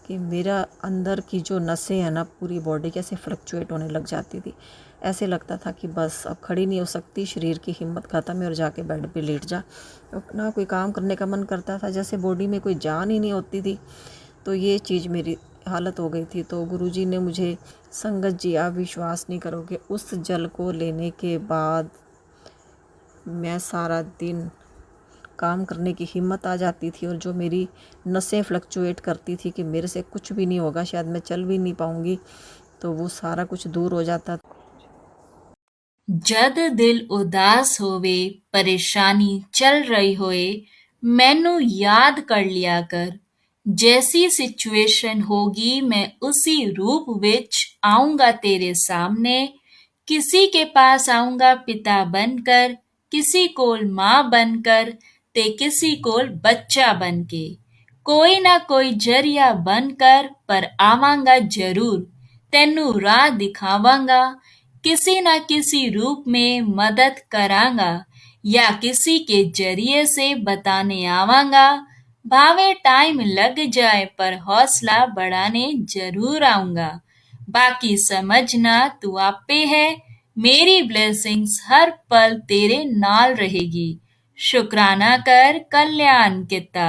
कि मेरा अंदर की जो नसें हैं ना, पूरी बॉडी कैसे फ्लक्चुएट होने लग जाती थी। ऐसे लगता था कि बस अब खड़ी नहीं हो सकती, शरीर की हिम्मत ख़त्म है और जाके बेड पे लेट जा। ना कोई काम करने का मन करता था, जैसे बॉडी में कोई जान ही नहीं होती थी। तो ये चीज़ मेरी हालत हो गई थी। तो गुरुजी ने मुझे, संगत जी आप विश्वास नहीं करोगे, उस जल को लेने के बाद मैं सारा दिन काम करने की हिम्मत आ जाती थी, और जो मेरी नसें फ्लक्चुएट करती थी कि मेरे से कुछ भी नहीं होगा, शायद मैं चल भी नहीं पाऊँगी, तो वो सारा कुछ दूर हो जाता। जद दिल उदास होवे परेशानी चल रही होए मैनू याद कर लिया कर जैसी सिचुएशन होगी मैं उसी रूप विच आऊंगा तेरे सामने किसी के पास आऊंगा पिता बनकर किसी कोल माँ बनकर ते किसी कोल बच्चा बनके कोई ना कोई जरिया बनकर पर आवांगा जरूर तेनू राह दिखावांगा किसी न किसी रूप में मदद करांगा या किसी के जरिए से बताने आवांगा भावे टाइम लग जाए पर हौसला बढ़ाने जरूर आऊंगा बाकी समझना तू आपे है मेरी ब्लेसिंग्स हर पल तेरे नाल रहेगी शुक्राना कर कल्याण किता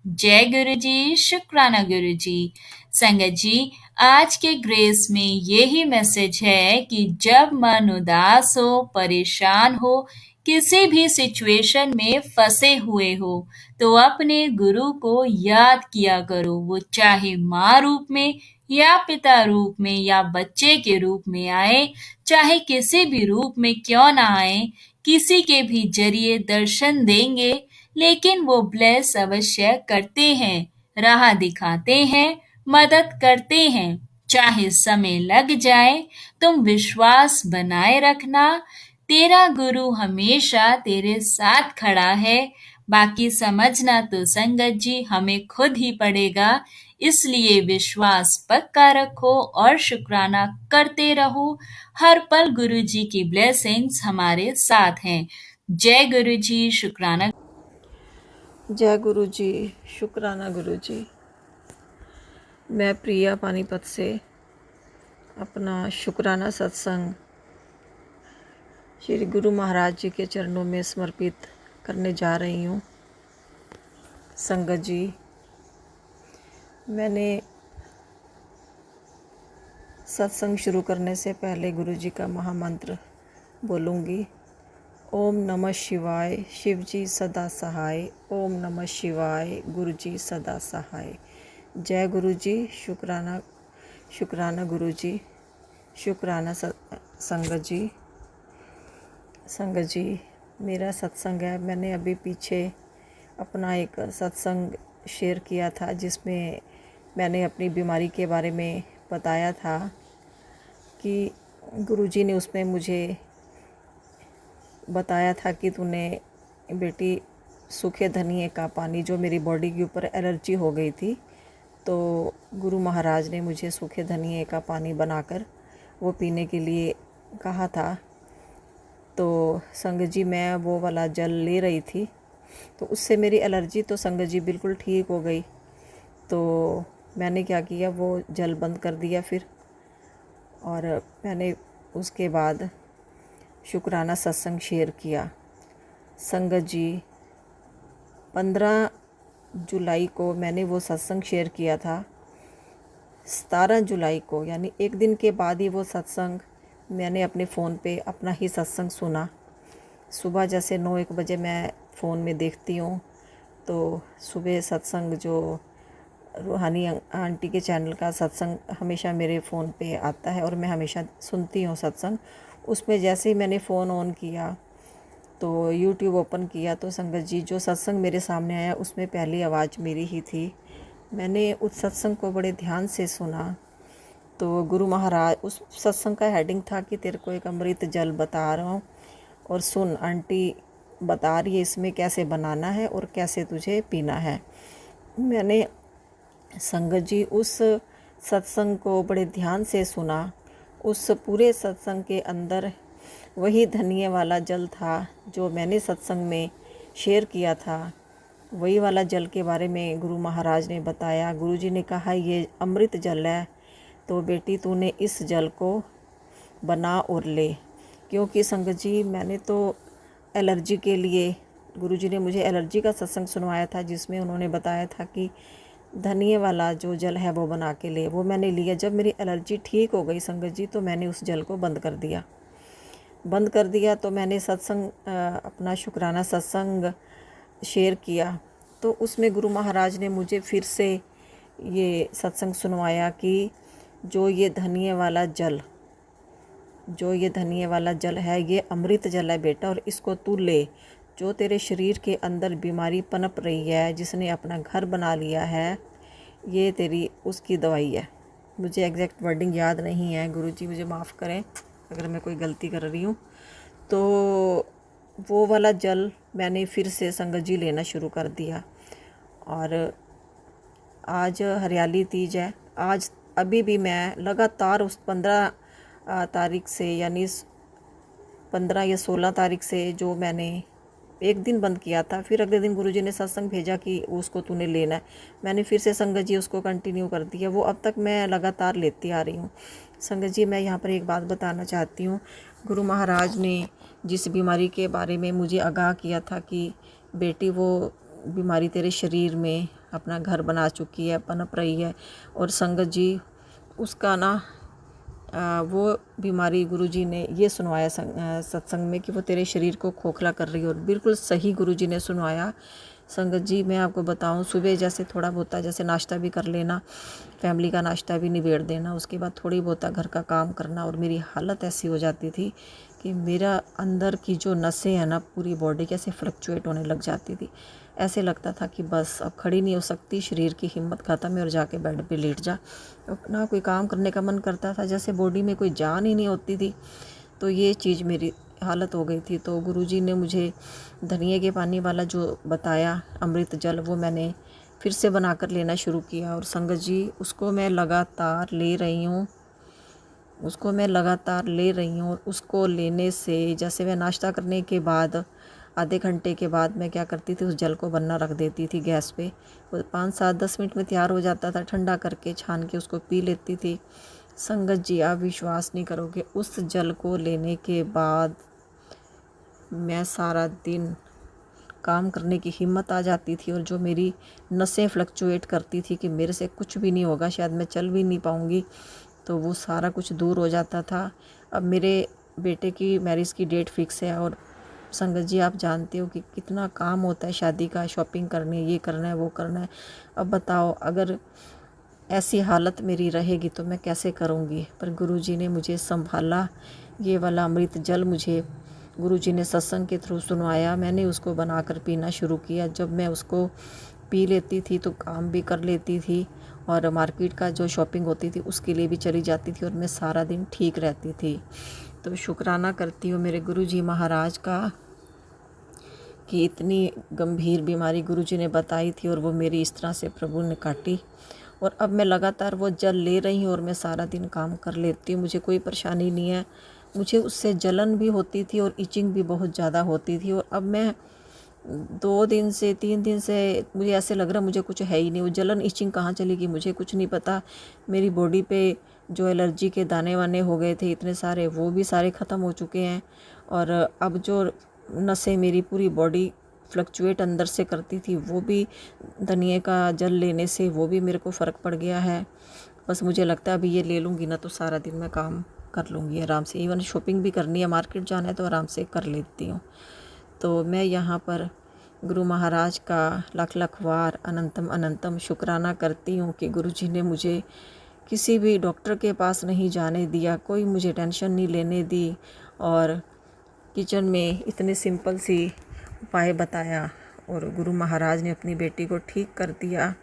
जय गुरु जी शुक्राना गुरु जी संगत जी आज के ग्रेस में यही मैसेज है कि जब मन उदास हो परेशान हो किसी भी सिचुएशन में फंसे हुए हो तो अपने गुरु को याद किया करो वो चाहे माँ रूप में या पिता रूप में या बच्चे के रूप में आए चाहे किसी भी रूप में क्यों ना आए किसी के भी जरिए दर्शन देंगे लेकिन वो ब्लेस अवश्य करते हैं राह दिखाते हैं मदद करते हैं चाहे समय लग जाए तुम विश्वास बनाए रखना तेरा गुरु हमेशा तेरे साथ खड़ा है बाकी समझना तो संगत जी हमें खुद ही पड़ेगा इसलिए विश्वास पक्का रखो और शुक्राना करते रहो हर पल गुरु जी की ब्लेसिंग्स हमारे साथ हैं जय गुरु जी शुक्राना जय गुरु जी शुक्राना गुरु जी। मैं प्रिया पानीपत से अपना शुक्राना सत्संग श्री गुरु महाराज जी के चरणों में समर्पित करने जा रही हूँ। संगत जी, मैंने सत्संग शुरू करने से पहले गुरु जी का महामंत्र बोलूँगी। ओम नमः शिवाय, शिव जी सदा सहाय। ओम नमः शिवाय, गुरु जी सदा सहाय। जय गुरु जी शुक्राना, शुक्राना गुरु जी, शुक्राना संगत जी। संगत जी, मेरा सत्संग है, मैंने अभी पीछे अपना एक सत्संग शेयर किया था जिसमें मैंने अपनी बीमारी के बारे में बताया था कि गुरुजी ने उसमें मुझे बताया था कि तूने बेटी सूखे धनिए का पानी, जो मेरी बॉडी के ऊपर एलर्जी हो गई थी, तो गुरु महाराज ने मुझे सूखे धनिए का पानी बनाकर वो पीने के लिए कहा था। तो संगत जी, मैं वो वाला जल ले रही थी तो उससे मेरी एलर्जी तो संगत जी बिल्कुल ठीक हो गई। तो मैंने क्या किया, वो जल बंद कर दिया फिर, और मैंने उसके बाद शुक्राना सत्संग शेयर किया। संगत जी, 15 जुलाई को मैंने वो सत्संग शेयर किया था। 17 जुलाई को, यानी एक दिन के बाद ही वो सत्संग मैंने अपने फ़ोन पे अपना ही सत्संग सुना। सुबह जैसे 9-1 बजे मैं फ़ोन में देखती हूँ तो सुबह सत्संग जो रूहानी आंटी के चैनल का सत्संग हमेशा मेरे फ़ोन पे आता है और मैं हमेशा सुनती हूँ सत्संग। उसमें जैसे ही मैंने फ़ोन ऑन किया तो यूट्यूब ओपन किया तो संगत जी, जो सत्संग मेरे सामने आया उसमें पहली आवाज़ मेरी ही थी। मैंने उस सत्संग को बड़े ध्यान से सुना। तो गुरु महाराज, उस सत्संग का हेडिंग था कि तेरे को एक अमृत जल बता रहा हूँ और सुन, आंटी बता रही है इसमें कैसे बनाना है और कैसे तुझे पीना है। मैंने संगत जी उस सत्संग को बड़े ध्यान से सुना। उस पूरे सत्संग के अंदर वही धनिए वाला जल था जो मैंने सत्संग में शेयर किया था। वही वाला जल के बारे में गुरु महाराज ने बताया। गुरुजी ने कहा ये अमृत जल है, तो बेटी तूने इस जल को बना और ले। क्योंकि संगत जी मैंने तो एलर्जी के लिए, गुरुजी ने मुझे एलर्जी का सत्संग सुनवाया था, जिसमें उन्होंने बताया था कि धनिए वाला जो जल है वो बना के ले। वो मैंने लिया। जब मेरी एलर्जी ठीक हो गई संगत जी, तो मैंने उस जल को बंद कर दिया। तो मैंने सत्संग, अपना शुक्राना सत्संग शेयर किया। तो उसमें गुरु महाराज ने मुझे फिर से ये सत्संग सुनवाया कि जो ये धनिए वाला जल है ये अमृत जल है बेटा, और इसको तू ले। जो तेरे शरीर के अंदर बीमारी पनप रही है, जिसने अपना घर बना लिया है, ये तेरी उसकी दवाई है। मुझे एग्जैक्ट वर्डिंग याद नहीं है, गुरुजी मुझे माफ़ करें अगर मैं कोई गलती कर रही हूँ। तो वो वाला जल मैंने फिर से संगत जी लेना शुरू कर दिया। और आज हरियाली तीज है। आज अभी भी मैं लगातार उस 15 तारीख से, यानी 15 या 16 तारीख से, जो मैंने एक दिन बंद किया था, फिर अगले दिन गुरुजी ने सत्संग भेजा कि उसको तूने लेना है। मैंने फिर से संगत जी उसको कंटिन्यू कर दिया। वो अब तक मैं लगातार लेती आ रही हूँ। संगत जी मैं यहाँ पर एक बात बताना चाहती हूँ। गुरु महाराज ने जिस बीमारी के बारे में मुझे आगाह किया था कि बेटी वो बीमारी तेरे शरीर में अपना घर बना चुकी है, पनप रही है, और संगत जी उसका ना वो बीमारी गुरुजी ने ये सुनवाया सत्संग में कि वो तेरे शरीर को खोखला कर रही है। और बिल्कुल सही गुरुजी ने सुनवाया। संगत जी मैं आपको बताऊं, सुबह जैसे थोड़ा बहुत जैसे नाश्ता भी कर लेना, फैमिली का नाश्ता भी निबेड़ देना, उसके बाद थोड़ी बहुत घर का काम करना, और मेरी हालत ऐसी हो जाती थी कि मेरा अंदर की जो नसें हैं ना, पूरी बॉडी कैसे फ्लक्चुएट होने लग जाती थी। ऐसे लगता था कि बस अब खड़ी नहीं हो सकती, शरीर की हिम्मत ख़त्म है और जाके बेड पे लेट जा। ना कोई काम करने का मन करता था, जैसे बॉडी में कोई जान ही नहीं होती थी। तो ये चीज़ मेरी हालत हो गई थी। तो गुरुजी ने मुझे धनिए के पानी वाला जो बताया अमृत जल, वो मैंने फिर से बनाकर लेना शुरू किया। और संगत जी उसको मैं लगातार ले रही हूँ। और उसको लेने से, जैसे मैं नाश्ता करने के बाद आधे घंटे के बाद मैं क्या करती थी, उस जल को बनना रख देती थी गैस पे। वो 5-7-10 मिनट में तैयार हो जाता था। ठंडा करके छान के उसको पी लेती थी। संगत जी आप विश्वास नहीं करोगे, उस जल को लेने के बाद मैं सारा दिन काम करने की हिम्मत आ जाती थी। और जो मेरी नसें फ्लक्चुएट करती थी कि मेरे से कुछ भी नहीं होगा, शायद मैं चल भी नहीं पाऊँगी, तो वो सारा कुछ दूर हो जाता था। अब मेरे बेटे की मैरिज की डेट फिक्स है। और संगत जी आप जानते हो कि कितना काम होता है शादी का, शॉपिंग करनी है, ये करना है, वो करना है। अब बताओ अगर ऐसी हालत मेरी रहेगी तो मैं कैसे करूँगी। पर गुरुजी ने मुझे संभाला। ये वाला अमृत जल मुझे गुरुजी ने सत्संग के थ्रू सुनवाया। मैंने उसको बनाकर पीना शुरू किया। जब मैं उसको पी लेती थी तो काम भी कर लेती थी, और मार्केट का जो शॉपिंग होती थी उसके लिए भी चली जाती थी, और मैं सारा दिन ठीक रहती थी। तो शुक्राना करती हूँ मेरे गुरुजी महाराज का कि इतनी गंभीर बीमारी गुरुजी ने बताई थी और वो मेरी इस तरह से प्रभु ने काटी। और अब मैं लगातार वो जल ले रही हूँ और मैं सारा दिन काम कर लेती हूँ। मुझे कोई परेशानी नहीं है। मुझे उससे जलन भी होती थी और इचिंग भी बहुत ज़्यादा होती थी। और अब मैं 2 दिन से 3 दिन से मुझे ऐसे लग रहा मुझे कुछ है ही नहीं। वो जलन इचिंग कहाँ चली गई मुझे कुछ नहीं पता। मेरी बॉडी पे जो एलर्जी के दाने वाने हो गए थे इतने सारे, वो भी सारे ख़त्म हो चुके हैं। और अब जो नसें मेरी पूरी बॉडी फ्लक्चुएट अंदर से करती थी, वो भी धनिए का जल लेने से वो भी मेरे को फ़र्क पड़ गया है। बस मुझे लगता है अभी ये ले लूँगी ना तो सारा दिन मैं काम कर लूँगी आराम से। इवन शॉपिंग भी करनी है, मार्केट जाना है तो आराम से कर लेती हूँ। तो मैं यहाँ पर गुरु महाराज का लाख लाख वार अनंतम अनंतम शुक्राना करती हूँ कि गुरुजी ने मुझे किसी भी डॉक्टर के पास नहीं जाने दिया, कोई मुझे टेंशन नहीं लेने दी, और किचन में इतने सिंपल सी उपाय बताया और गुरु महाराज ने अपनी बेटी को ठीक कर दिया।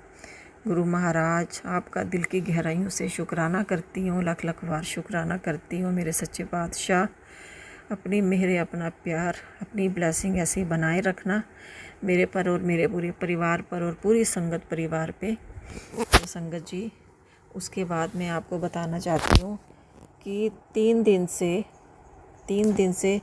गुरु महाराज आपका दिल की गहराइयों से शुक्राना करती हूँ, लाख लाख बार शुक्राना करती हूँ। मेरे सच्चे बादशाह अपनी मेहर, अपना प्यार, अपनी ब्लेसिंग ऐसे बनाए रखना मेरे पर और मेरे पूरे परिवार पर और पूरी संगत परिवार पे। तो संगत जी उसके बाद मैं आपको बताना चाहती हूँ कि 3 दिन से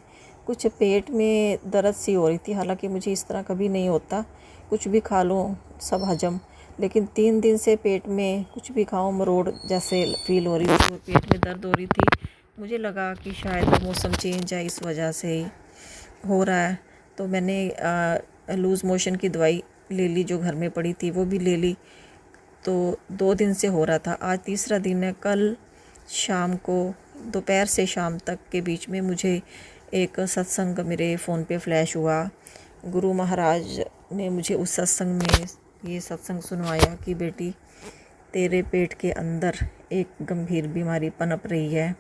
कुछ पेट में दर्द सी हो रही थी। हालांकि मुझे इस तरह कभी नहीं होता कुछ भी खा लो सब हजम, लेकिन 3 दिन से पेट में कुछ भी खाओ मरोड़ जैसे फील हो रही थी और पेट में दर्द हो रही थी। मुझे लगा कि शायद मौसम चेंज है, इस वजह से ही हो रहा है। तो मैंने लूज़ मोशन की दवाई ले ली, जो घर में पड़ी थी वो भी ले ली। तो 2 दिन से हो रहा था, आज तीसरा दिन है। कल शाम को दोपहर से शाम तक के बीच में मुझे एक सत्संग मेरे फ़ोन पे फ्लैश हुआ। गुरु महाराज ने मुझे उस सत्संग में ये सत्संग सुनवाया कि बेटी, तेरे पेट के अंदर एक गंभीर बीमारी पनप रही है।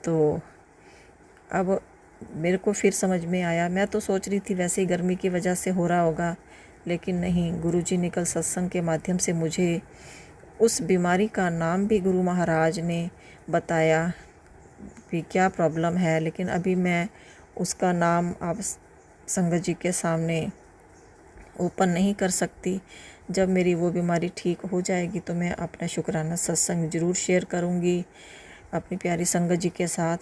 तो अब मेरे को फिर समझ में आया, मैं तो सोच रही थी वैसे ही गर्मी की वजह से हो रहा होगा, लेकिन नहीं, गुरुजी ने कल सत्संग के माध्यम से मुझे उस बीमारी का नाम भी गुरु महाराज ने बताया कि क्या प्रॉब्लम है। लेकिन अभी मैं उसका नाम आप संगत जी के सामने ओपन नहीं कर सकती। जब मेरी वो बीमारी ठीक हो जाएगी तो मैं अपना शुक्राना सत्संग ज़रूर शेयर करूँगी अपनी प्यारी संगत जी के साथ।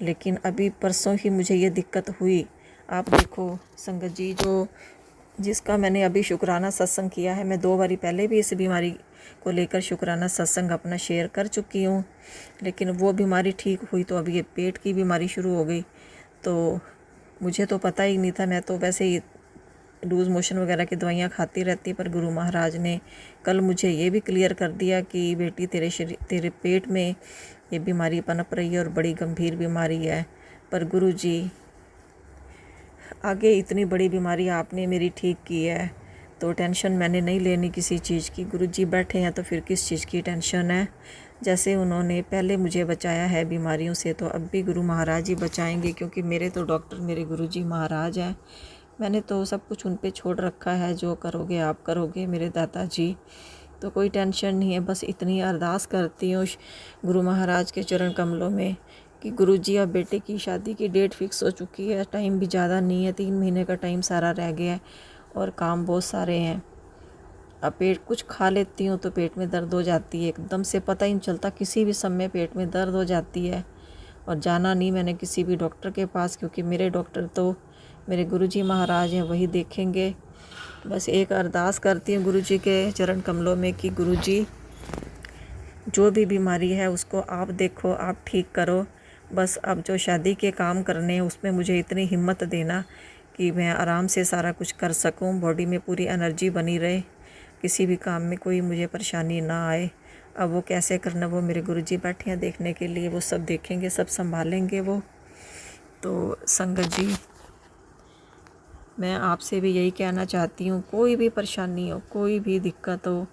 लेकिन अभी परसों ही मुझे ये दिक्कत हुई। आप देखो संगत जी, जो जिसका मैंने अभी शुक्राना सत्संग किया है, मैं 2 बारी पहले भी इस बीमारी को लेकर शुक्राना सत्संग अपना शेयर कर चुकी हूँ, लेकिन वो बीमारी ठीक हुई तो अभी ये पेट की बीमारी शुरू हो गई। तो मुझे तो पता ही नहीं था, मैं तो वैसे ही लूज़ मोशन वगैरह की दवाइयाँ खाती रहती। पर गुरु महाराज ने कल मुझे ये भी क्लियर कर दिया कि बेटी, तेरे पेट में ये बीमारी पनप रही है और बड़ी गंभीर बीमारी है। पर गुरु जी, आगे इतनी बड़ी बीमारी आपने मेरी ठीक की है तो टेंशन मैंने नहीं लेनी किसी चीज़ की। गुरु जी बैठे हैं तो फिर किस चीज़ की टेंशन है। जैसे उन्होंने पहले मुझे बचाया है बीमारियों से, तो अब भी गुरु महाराज ही बचाएंगे, क्योंकि मेरे तो डॉक्टर मेरे गुरु जी महाराज हैं। मैंने तो सब कुछ उन पे छोड़ रखा है, जो करोगे आप करोगे मेरे दादाजी। तो कोई टेंशन नहीं है, बस इतनी अरदास करती हूँ गुरु महाराज के चरण कमलों में कि गुरु जी, अब बेटे की शादी की डेट फिक्स हो चुकी है, टाइम भी ज़्यादा नहीं है, 3 महीने का टाइम सारा रह गया है और काम बहुत सारे हैं। अब पेट कुछ खा लेती हूँ तो पेट में दर्द हो जाती है, एकदम से पता ही नहीं चलता, किसी भी समय पेट में दर्द हो जाती है। और जाना नहीं मैंने किसी भी डॉक्टर के पास, क्योंकि मेरे डॉक्टर तो मेरे गुरुजी महाराज हैं, वही देखेंगे। बस एक अरदास करती हूँ गुरुजी के चरण कमलों में कि गुरुजी, जो भी बीमारी है उसको आप देखो, आप ठीक करो। बस अब जो शादी के काम करने हैं उसमें मुझे इतनी हिम्मत देना कि मैं आराम से सारा कुछ कर सकूं, बॉडी में पूरी एनर्जी बनी रहे, किसी भी काम में कोई मुझे परेशानी ना आए। अब वो कैसे करना, वो मेरे गुरुजी बैठे हैं देखने के लिए, वो सब देखेंगे, सब संभालेंगे वो। तो संगत जी, मैं आपसे भी यही कहना चाहती हूँ, कोई भी परेशानी हो, कोई भी दिक्कत हो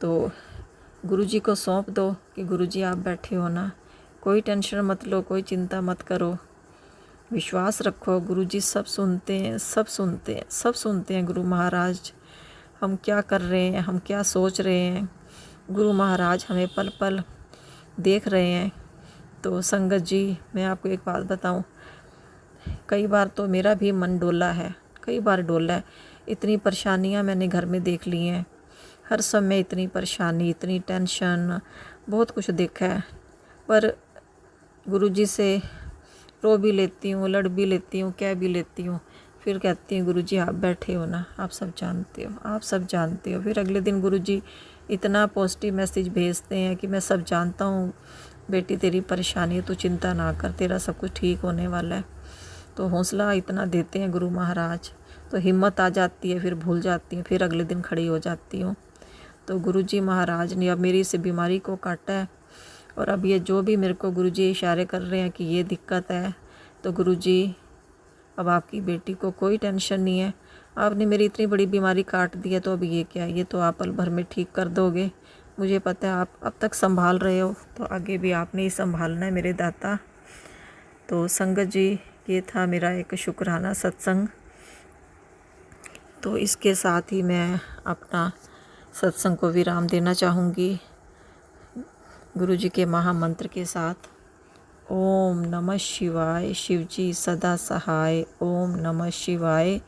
तो गुरुजी को सौंप दो कि गुरुजी आप बैठे हो ना, कोई टेंशन मत लो, कोई चिंता मत करो, विश्वास रखो, गुरुजी सब सुनते हैं, सब सुनते हैं, सब सुनते हैं। गुरु महाराज हम क्या कर रहे हैं, हम क्या सोच रहे हैं, गुरु महाराज हमें पल पल देख रहे हैं। तो संगत जी, मैं आपको एक बात बताऊं, कई बार तो मेरा भी मन डोला है, कई बार डोला है। इतनी परेशानियां मैंने घर में देख ली हैं, हर समय इतनी परेशानी, इतनी टेंशन, बहुत कुछ देखा है। पर गुरुजी से रो भी लेती हूँ, लड़ भी लेती हूँ, कह भी लेती हूँ, फिर कहती हूँ गुरुजी आप बैठे हो ना, आप सब जानते हो, आप सब जानते हो। फिर अगले दिन गुरुजी इतना पॉजिटिव मैसेज भेजते हैं कि मैं सब जानता हूँ बेटी, तेरी परेशानी है, तू चिंता ना कर, तेरा सब कुछ ठीक होने वाला है। तो हौसला इतना देते हैं गुरु महाराज, तो हिम्मत आ जाती है, फिर भूल जाती है, फिर अगले दिन खड़ी हो जाती हूँ। तो गुरुजी महाराज ने अब मेरी इस बीमारी को काटा है, और अब ये जो भी मेरे को गुरुजी इशारे कर रहे हैं कि ये दिक्कत है, तो गुरुजी अब आपकी बेटी को कोई टेंशन नहीं है, आपने मेरी इतनी बड़ी बीमारी काट दी है, तो अब ये क्या, ये तो आप पल भर में ठीक कर दोगे। मुझे पता है आप अब तक संभाल रहे हो, तो आगे भी आपने ही संभालना है मेरे दाता। तो संगत जी, ये था मेरा एक शुक्राना सत्संग। तो इसके साथ ही मैं अपना सत्संग को विराम देना चाहूँगी गुरुजी के महामंत्र के साथ। ओम नमः शिवाय, शिवजी सदा सहाय। ओम नमः शिवाय,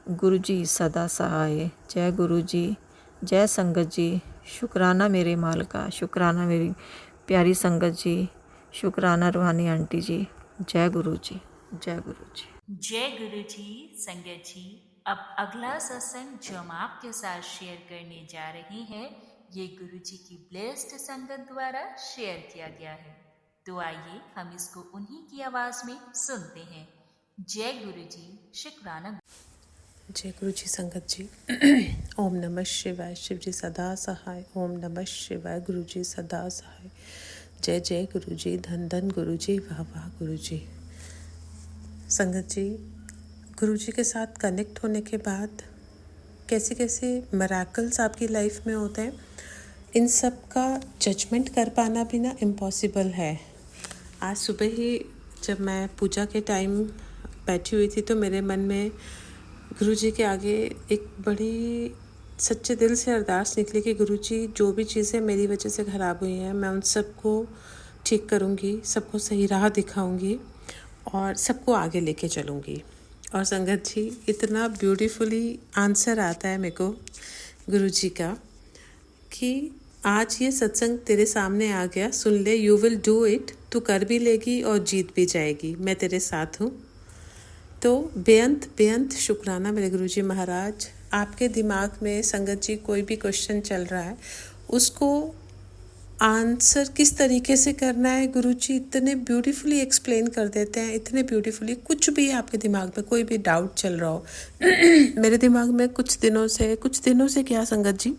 गुरुजी सदा सहाय। जय गुरुजी, जय संगत जी। शुक्राना मेरे मालिका, शुक्राना मेरी प्यारी संगत जी, शुक्राना रूहानी आंटी जी। जय गुरुजी, जय गुरुजी। जय गुरु जी, संगत जी। अब अगला सत्संग जो हम आपके साथ शेयर करने जा रहे हैं, ये गुरुजी की ब्लेस्ड संगत द्वारा शेयर किया गया है। तो आइए हम इसको उन्हीं की आवाज में सुनते हैं। जय गुरुजी, शुक्राना। जय गुरु जी संगत जी। ओम नमः शिवाय। शिव जी सदा सहाय। ओम नमः शिवाय। गुरु जी सदा सहाय। जय जय गुरु जी। धन धन गुरु जी। वाह वाह गुरु जी। संगत जी, गुरु जी के साथ कनेक्ट होने के बाद कैसे कैसे मिरेकल्स आपकी लाइफ में होते हैं, इन सब का जजमेंट कर पाना भी ना इम्पॉसिबल है। आज सुबह ही जब मैं पूजा के टाइम बैठी हुई थी तो मेरे मन में गुरुजी के आगे एक बड़ी सच्चे दिल से अरदास निकली कि गुरुजी, जो भी चीज़ें मेरी वजह से ख़राब हुई हैं मैं उन सबको ठीक करूँगी, सबको सही राह दिखाऊँगी और सबको आगे लेके चलूँगी। और संगत जी, इतना ब्यूटीफुली आंसर आता है मेरे को गुरुजी का कि आज ये सत्संग तेरे सामने आ गया, सुन ले, यू विल डू इट, तू कर भी लेगी और जीत भी जाएगी, मैं तेरे साथ हूँ। तो बेअंत बेअंत शुक्राना मेरे गुरुजी महाराज। आपके दिमाग में संगत जी कोई भी क्वेश्चन चल रहा है, उसको आंसर किस तरीके से करना है गुरुजी इतने ब्यूटीफुली एक्सप्लेन कर देते हैं, इतने ब्यूटीफुली। कुछ भी आपके दिमाग में कोई भी डाउट चल रहा हो मेरे दिमाग में कुछ दिनों से क्या संगत जी,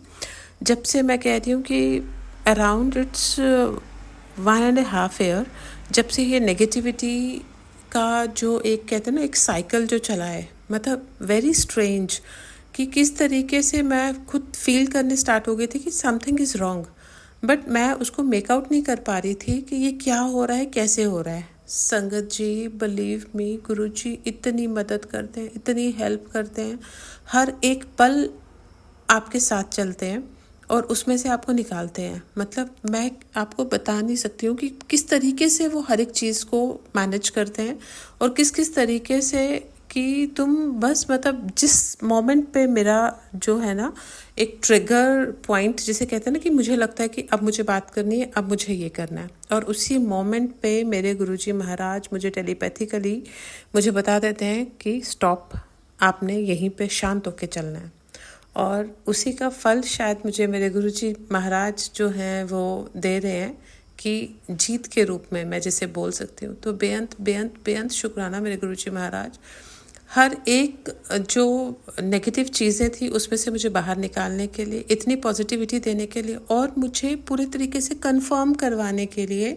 जब से मैं कह रही हूँ कि अराउंड इट्स 1.5 ईयर, जब से ये नेगेटिविटी का जो एक कहते हैं ना एक साइकिल जो चला है, मतलब वेरी स्ट्रेंज, कि किस तरीके से मैं खुद फील करने स्टार्ट हो गई थी कि समथिंग इज़ रॉन्ग, बट मैं उसको मेक आउट नहीं कर पा रही थी कि ये क्या हो रहा है, कैसे हो रहा है। संगत जी, बिलीव मी, गुरुजी इतनी मदद करते हैं, इतनी हेल्प करते हैं, हर एक पल आपके साथ चलते हैं और उसमें से आपको निकालते हैं। मतलब मैं आपको बता नहीं सकती हूँ कि किस तरीके से वो हर एक चीज़ को मैनेज करते हैं और किस किस तरीके से कि तुम बस मतलब जिस मोमेंट पे मेरा जो है ना एक ट्रिगर पॉइंट जिसे कहते हैं ना कि मुझे लगता है कि अब मुझे बात करनी है, अब मुझे ये करना है, और उसी मोमेंट पे मेरे गुरुजी महाराज मुझे टेलीपैथिकली मुझे बता देते हैं कि स्टॉप, आपने यहीं पे शांत होके चलना है। और उसी का फल शायद मुझे मेरे गुरुजी महाराज जो हैं वो दे रहे हैं कि जीत के रूप में मैं जिसे बोल सकती हूँ। तो बेअंत बेअंत बेअंत शुक्राना मेरे गुरुजी महाराज। हर एक जो नेगेटिव चीज़ें थी उसमें से मुझे बाहर निकालने के लिए, इतनी पॉजिटिविटी देने के लिए और मुझे पूरे तरीके से कंफर्म करवाने के लिए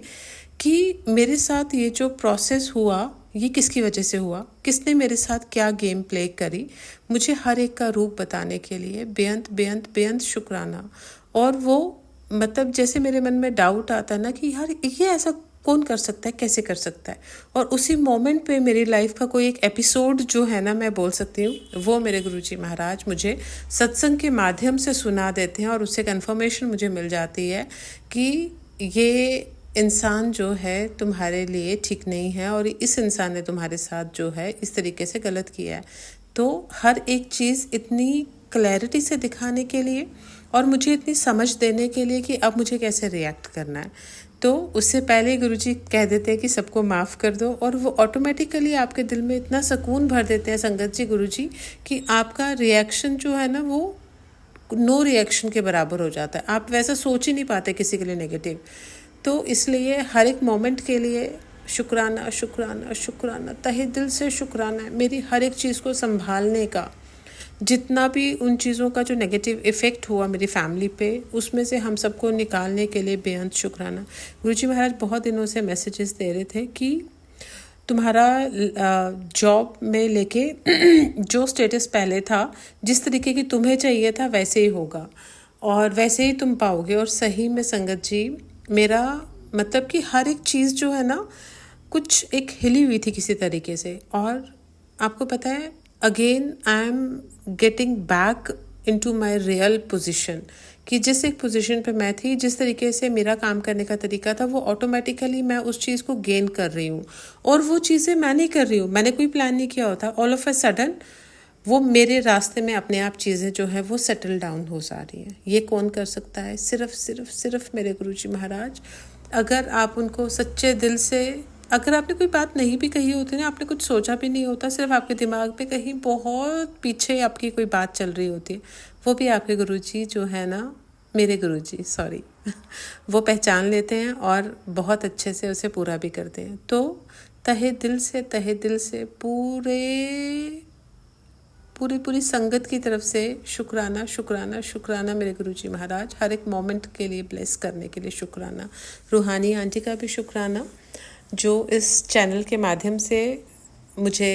कि मेरे साथ ये जो प्रोसेस हुआ ये किसकी वजह से हुआ, किसने मेरे साथ क्या गेम प्ले करी, मुझे हर एक का रूप बताने के लिए बेअंत बेअंत बेअंत शुक्राना। और वो मतलब जैसे मेरे मन में डाउट आता है ना कि यार ये ऐसा कौन कर सकता है, कैसे कर सकता है, और उसी मोमेंट पे मेरी लाइफ का कोई एक एपिसोड जो है ना मैं बोल सकती हूँ, वो मेरे गुरुजी महाराज मुझे सत्संग के माध्यम से सुना देते हैं और उससे कन्फर्मेशन मुझे मिल जाती है कि ये इंसान जो है तुम्हारे लिए ठीक नहीं है और इस इंसान ने तुम्हारे साथ जो है इस तरीके से गलत किया है। तो हर एक चीज़ इतनी क्लैरिटी से दिखाने के लिए और मुझे इतनी समझ देने के लिए कि अब मुझे कैसे रिएक्ट करना है। तो उससे पहले गुरुजी कह देते हैं कि सबको माफ़ कर दो, और वो ऑटोमेटिकली आपके दिल में इतना सुकून भर देते हैं संगत जी गुरुजी कि आपका रिएक्शन जो है ना वो नो रिएक्शन के बराबर हो जाता है। आप वैसा सोच ही नहीं पाते किसी के लिए नेगेटिव। तो इसलिए हर एक मोमेंट के लिए शुक्राना शुक्राना शुक्राना, तहे दिल से शुक्राना है मेरी हर एक चीज़ को संभालने का। जितना भी उन चीज़ों का जो नेगेटिव इफ़ेक्ट हुआ मेरी फैमिली पे, उसमें से हम सबको निकालने के लिए बेअंत शुक्राना। गुरुजी महाराज बहुत दिनों से मैसेजेस दे रहे थे कि तुम्हारा जॉब में लेके जो स्टेटस पहले था, जिस तरीके की तुम्हें चाहिए था वैसे ही होगा और वैसे ही तुम पाओगे। और सही में संगत जी, मेरा मतलब कि हर एक चीज़ जो है ना कुछ एक हिली हुई थी किसी तरीके से। और आपको पता है, again I am getting back into my real position, कि जिस एक पोजीशन पे मैं थी, जिस तरीके से मेरा काम करने का तरीका था, वो ऑटोमेटिकली मैं उस चीज़ को गेन कर रही हूँ। और वो चीज़ें मैं नहीं कर रही हूँ, मैंने कोई प्लान नहीं किया होता, ऑल ऑफ अ सडन वो मेरे रास्ते में अपने आप चीज़ें जो है वो सेटल डाउन हो जा रही हैं। ये कौन कर सकता है? सिर्फ सिर्फ सिर्फ मेरे गुरुजी महाराज। अगर आप उनको सच्चे दिल से अगर आपने कोई बात नहीं भी कही होती ना, आपने कुछ सोचा भी नहीं होता, सिर्फ आपके दिमाग में कहीं बहुत पीछे आपकी कोई बात चल रही होती है, वो भी आपके गुरुजी जो है ना, मेरे गुरुजी सॉरी वो पहचान लेते हैं और बहुत अच्छे से उसे पूरा भी करते हैं। तो तहे दिल से पूरी संगत की तरफ से शुक्राना शुक्राना शुक्राना मेरे गुरुजी महाराज, हर एक मोमेंट के लिए ब्लेस करने के लिए शुक्राना। रूहानी आंटी का भी शुक्राना जो इस चैनल के माध्यम से मुझे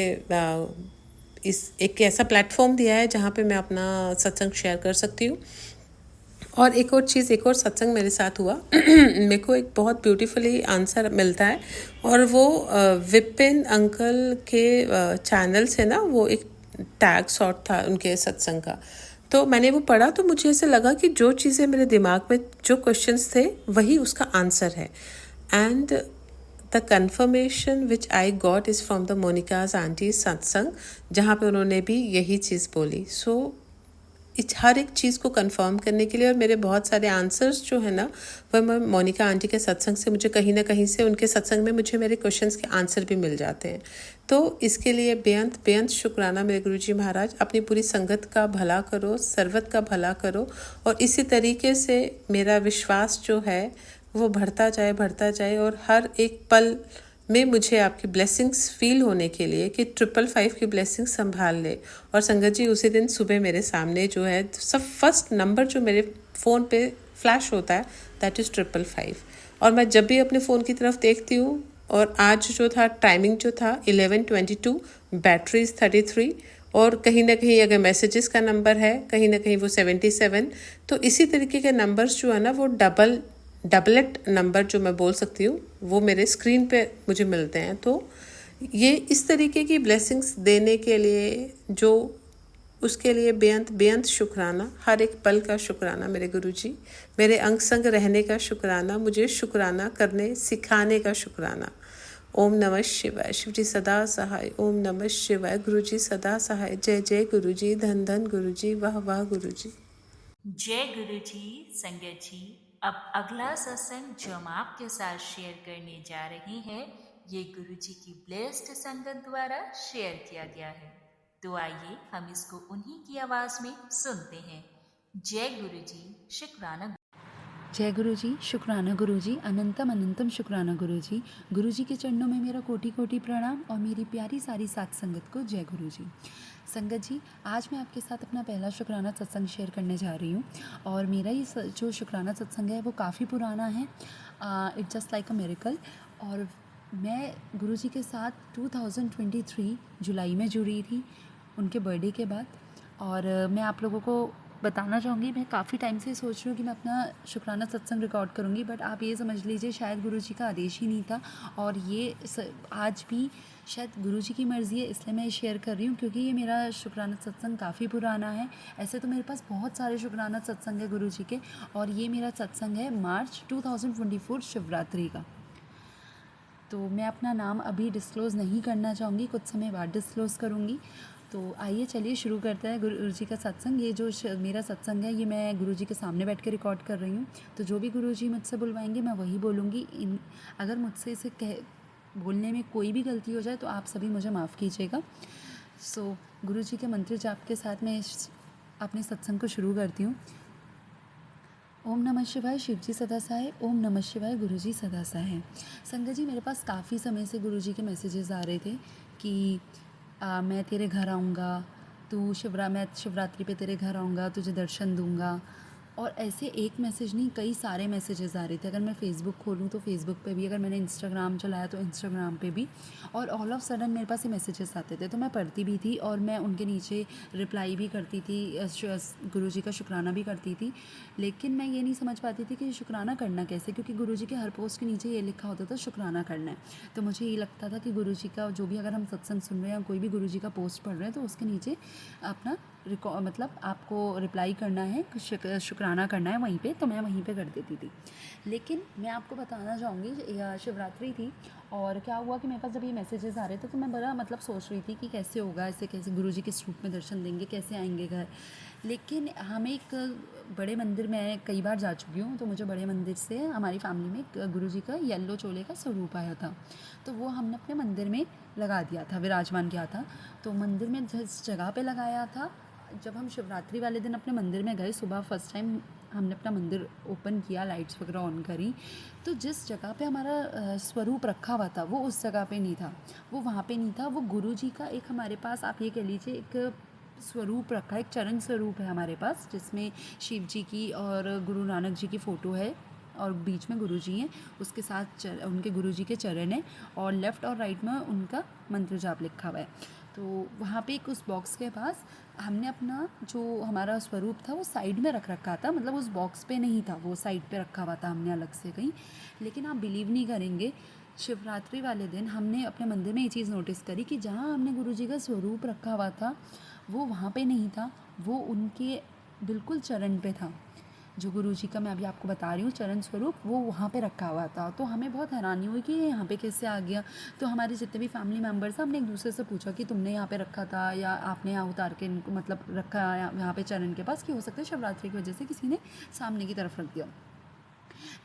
इस एक ऐसा प्लेटफॉर्म दिया है जहाँ पे मैं अपना सत्संग शेयर कर सकती हूँ। और एक और चीज़, एक और सत्संग मेरे साथ हुआ मेरे को एक बहुत ब्यूटीफुली आंसर मिलता है, और वो विपिन अंकल के चैनल से ना, वो एक टैग शॉट था उनके सत्संग का। तो मैंने वो पढ़ा तो मुझे ऐसे लगा कि जो चीज़ें मेरे दिमाग में, जो क्वेश्चंस थे, वही उसका आंसर है। And the confirmation which I got is from the Monika's aunty सत्संग, जहाँ पे उन्होंने भी यही चीज़ बोली। सो हर एक चीज़ को कंफर्म करने के लिए, और मेरे बहुत सारे आंसर्स जो है ना, वह मैं मोनिका आंटी के सत्संग से, मुझे कहीं ना कहीं से उनके सत्संग में मुझे मेरे क्वेश्चंस के आंसर भी मिल जाते हैं। तो इसके लिए बेअंत शुक्राना मेरे गुरुजी महाराज। अपनी पूरी संगत का भला करो, सर्वत का भला करो, और इसी तरीके से मेरा विश्वास जो है वो बढ़ता जाए, और हर एक पल में मुझे आपकी ब्लेसिंग्स फील होने के लिए कि 555 की ब्लेसिंग्स संभाल ले। और संगत जी, उसी दिन सुबह मेरे सामने जो है सब फर्स्ट नंबर जो मेरे फ़ोन पे फ्लैश होता है, दैट इज़ 555। और मैं जब भी अपने फ़ोन की तरफ देखती हूँ, और आज जो था टाइमिंग जो था 11:22, बैटरीज 33, और कहीं ना कहीं अगर मैसेजेस का नंबर है, कहीं ना कहीं वो 77। तो इसी तरीके के नंबर्स जो है ना, वो डबलेट नंबर जो मैं बोल सकती हूँ, वो मेरे स्क्रीन पे मुझे मिलते हैं। तो ये इस तरीके की ब्लेसिंग्स देने के लिए, जो उसके लिए बेअंत शुक्राना, हर एक पल का शुक्राना मेरे गुरुजी, मेरे अंग संग रहने का शुक्राना, मुझे शुक्राना करने सिखाने का शुक्राना। ओम नमः शिवाय, शिवजी सदा सहाय। ओम नमः शिवाय, गुरुजी सदा सहाय। जय जय गुरुजी, धन धन गुरुजी, वाह वाह गुरुजी। जय गुरु जी। संगत जी, अब अगला सत्संग जो हम आपके साथ शेयर करने जा रहे हैं, ये गुरु जी की ब्लेस्ड संगत द्वारा शेयर किया गया है। तो आइए हम इसको उन्हीं की आवाज में सुनते हैं। जय गुरु जी, शुक्राना। जय गुरु जी, शुक्राना गुरु जी, अनंतम अनंतम शुक्राना गुरु जी। गुरु जी के चरणों में मेरा कोटि कोटि प्रणाम, और मेरी प्यारी सारी सात संगत को जय गुरु जी। संगत जी, आज मैं आपके साथ अपना पहला शुक्राना सत्संग शेयर करने जा रही हूँ, और मेरा ये जो शुक्राना सत्संग है वो काफ़ी पुराना है। It just like a miracle. और मैं गुरु जी के साथ 2023 जुलाई में जुड़ी थी, उनके बर्थडे के बाद। और मैं आप लोगों को बताना चाहूँगी, मैं काफ़ी टाइम से सोच रही हूँ कि मैं अपना शुक्राना सत्संग रिकॉर्ड करूँगी, बट आप ये समझ लीजिए शायद गुरु जी का आदेश ही नहीं था। और ये आज भी शायद गुरु जी की मर्ज़ी है, इसलिए मैं शेयर कर रही हूँ, क्योंकि ये मेरा शुक्राना सत्संग काफ़ी पुराना है। ऐसे तो मेरे पास बहुत सारे शुक्राना सत्संग है गुरु जी के, और ये मेरा सत्संग है मार्च 2024 शिवरात्रि का। तो मैं अपना नाम अभी डिस्क्लोज़ नहीं करना चाहूँगी, कुछ समय बाद डिस्क्लोज़ करूँगी। तो आइए चलिए शुरू करते हैं गुरु जी का सत्संग। ये जो मेरा सत्संग है, ये मैं गुरु जी के सामने बैठ के रिकॉर्ड कर रही हूँ। तो जो भी गुरु जी मुझसे बुलवाएंगे मैं वही बोलूँगी। अगर मुझसे इसे बोलने में कोई भी गलती हो जाए तो आप सभी मुझे माफ़ कीजिएगा। सो गुरु जी के मंत्र जाप के साथ मैं अपने सत्संग को शुरू करती हूँ। ओम नमः शिवाय, शिवजी सदा सहाय। ओम नमः शिवाय, गुरुजी सदा सहाय। संगत जी, मेरे पास काफ़ी समय से गुरुजी के मैसेजेस आ रहे थे कि मैं तेरे घर आऊँगा, मैं शिवरात्रि पे तेरे घर आऊँगा, तुझे दर्शन दूँगा। और ऐसे एक मैसेज नहीं, कई सारे मैसेजेस आ रहे थे। अगर मैं फ़ेसबुक खोलूँ तो फ़ेसबुक पे भी, अगर मैंने इंस्टाग्राम चलाया तो इंस्टाग्राम पे भी, और ऑल ऑफ सडन मेरे पास ये मैसेजेस आते थे। तो मैं पढ़ती भी थी, और मैं उनके नीचे रिप्लाई भी करती थी, गुरुजी का शुक्राना भी करती थी। लेकिन मैं ये नहीं समझ पाती थी कि शुक्राना करना कैसे, क्योंकि गुरुजी के हर पोस्ट के नीचे ये लिखा होता था शुक्राना करना है। तो मुझे ये लगता था कि गुरुजी का जो भी, अगर हम सत्संग सुन रहे हैं या कोई भी गुरुजी का पोस्ट पढ़ रहे हैं, तो उसके नीचे अपना मतलब आपको रिप्लाई करना है, शुक्राना शुक्राना करना है वहीं पे, तो मैं वहीं पे कर देती थी। लेकिन मैं आपको बताना चाहूँगी, शिवरात्रि थी और क्या हुआ कि मेरे पास जब ये मैसेजेस आ रहे थे तो मैं बड़ा मतलब सोच रही थी कि कैसे होगा, ऐसे कैसे गुरुजी किस रूप में दर्शन देंगे, कैसे आएंगे घर। लेकिन हम एक बड़े मंदिर में कई बार जा चुकी हूँ, तो मुझे बड़े मंदिर से हमारी फैमिली में एक गुरुजी का येलो चोले का स्वरूप आया था, तो वो हमने अपने मंदिर में लगा दिया था, विराजमान किया था। तो मंदिर में जिस जगह पे लगाया था, जब हम शिवरात्रि वाले दिन अपने मंदिर में गए सुबह, फर्स्ट टाइम हमने अपना मंदिर ओपन किया, लाइट्स वगैरह ऑन करी, तो जिस जगह पे हमारा स्वरूप रखा हुआ था वो उस जगह पे नहीं था, वो वहाँ पे नहीं था। वो गुरुजी का एक हमारे पास, आप ये कह लीजिए, एक स्वरूप रखा है, एक चरण स्वरूप है हमारे पास, जिसमें शिव जी की और गुरु नानक जी की फ़ोटो है और बीच में गुरुजी हैं, उसके साथ उनके गुरुजी के चरण हैं और लेफ़्ट और राइट में उनका मंत्र जाप लिखा हुआ है। तो वहाँ पे एक उस बॉक्स के पास हमने अपना जो हमारा स्वरूप था वो साइड में रख रखा था, मतलब उस बॉक्स पे नहीं था, वो साइड पे रखा हुआ था हमने अलग से कहीं। लेकिन आप बिलीव नहीं करेंगे, शिवरात्रि वाले दिन हमने अपने मंदिर में ये चीज़ नोटिस करी कि जहाँ हमने गुरुजी का स्वरूप रखा हुआ था वो वहाँ पे नहीं था, वो उनके बिल्कुल चरण पे था। जो गुरुजी का मैं अभी आपको बता रही हूँ चरण स्वरूप, वो वहाँ पे रखा हुआ था। तो हमें बहुत हैरानी हुई कि ये यहाँ पे कैसे आ गया। तो हमारे जितने भी फैमिली मेम्बर्स हैं, हमने एक दूसरे से पूछा कि तुमने यहाँ पे रखा था या आपने यहाँ उतार के इनको मतलब रखा यहाँ पे चरण के पास, कि हो सकता है शिवरात्रि की वजह से किसी ने सामने की तरफ रख दिया।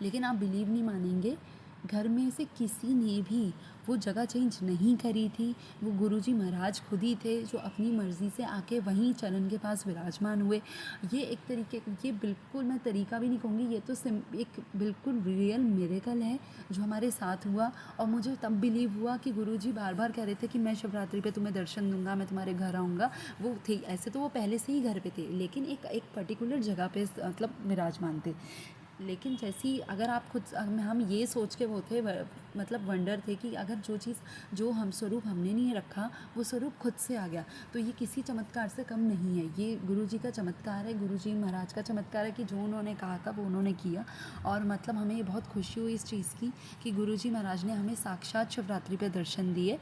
लेकिन आप बिलीव नहीं मानेंगे, घर में से किसी ने भी वो जगह चेंज नहीं करी थी। वो गुरुजी महाराज खुद ही थे जो अपनी मर्ज़ी से आके वहीं चरण के पास विराजमान हुए। ये एक तरीके, ये बिल्कुल मैं तरीका भी नहीं कहूँगी, ये तो एक बिल्कुल रियल मिरेकल है जो हमारे साथ हुआ। और मुझे तब बिलीव हुआ कि गुरुजी बार बार कह रहे थे कि मैं शिवरात्रि पे तुम्हें दर्शन दूंगा, मैं तुम्हारे घर आऊँगा। वो थे, ऐसे तो वो पहले से ही घर पे थे, लेकिन एक पर्टिकुलर जगह पे मतलब विराजमान थे। लेकिन जैसी, अगर आप खुद, हम ये सोच के वो थे, मतलब वंडर थे कि अगर जो चीज़, जो हम स्वरूप हमने नहीं रखा, वो स्वरूप खुद से आ गया, तो ये किसी चमत्कार से कम नहीं है। ये गुरुजी का चमत्कार है, गुरुजी महाराज का चमत्कार है कि जो उन्होंने कहा था वो उन्होंने किया। और मतलब हमें ये बहुत खुशी हुई इस चीज़ की कि गुरुजी महाराज ने हमें साक्षात शिवरात्रि पे दर्शन दिए।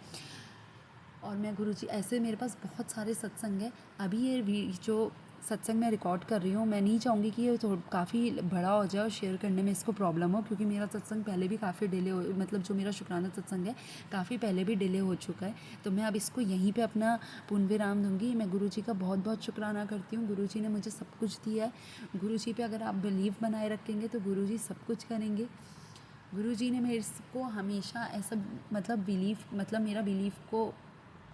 और मैं गुरुजी, ऐसे मेरे पास बहुत सारे सत्संग हैं। अभी ये जो सत्संग मैं रिकॉर्ड कर रही हूँ, मैं नहीं चाहूँगी कि ये काफ़ी बड़ा हो जाए और शेयर करने में इसको प्रॉब्लम हो, क्योंकि मेरा सत्संग पहले भी काफ़ी डिले हो, मतलब जो मेरा शुक्राना सत्संग है काफ़ी पहले भी डिले हो चुका है। तो मैं अब इसको यहीं पे अपना पूर्ण विराम दूँगी। मैं गुरुजी का बहुत बहुत शुक्राना करती हूँ। गुरुजी ने मुझे सब कुछ दिया है। गुरुजी पे अगर आप बिलीव बनाए रखेंगे तो गुरुजी सब कुछ करेंगे। गुरुजी ने मेरे को हमेशा ऐसा, मतलब मेरा बिलीफ को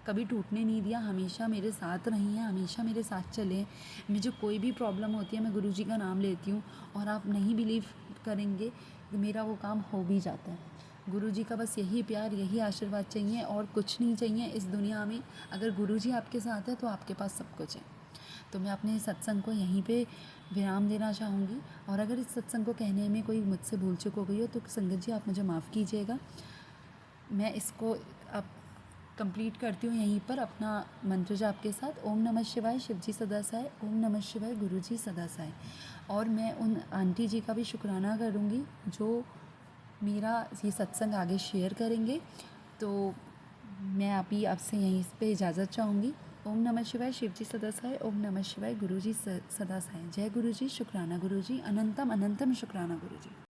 कभी टूटने नहीं दिया, हमेशा मेरे साथ रही हैं, हमेशा मेरे साथ चले हैं। मुझे कोई भी प्रॉब्लम होती है, मैं गुरुजी का नाम लेती हूँ और आप नहीं बिलीव करेंगे, मेरा वो काम हो भी जाता है। गुरुजी का बस यही प्यार, यही आशीर्वाद चाहिए और कुछ नहीं चाहिए इस दुनिया में। अगर गुरुजी आपके साथ है तो आपके पास सब कुछ है। तो मैं अपने सत्संग को यहीं पे विराम देना चाहूँगी। और अगर इस सत्संग को कहने में कोई मुझसे भूल चूक हो गई हो तो संगत जी आप मुझे माफ़ कीजिएगा। मैं इसको अब कंप्लीट करती हूँ यहीं पर अपना मंत्र जाप के साथ। ओम नमः शिवाय, शिव जी सदा सहाय। ओम नमः शिवाय, गुरु जी सदा सहाय। और मैं उन आंटी जी का भी शुक्राना करूँगी जो मेरा ये सत्संग आगे शेयर करेंगे। तो मैं अभी आपसे यहीं पे इजाज़त चाहूँगी। ओम नमः शिवाय, शिव जी सदा सहाय। ओम नमः शिवाय, गुरु जी सदा सहाय। जय गुरु जी, शुक्राना गुरु जी, अनंतम अनंतम शुक्राना गुरु जी।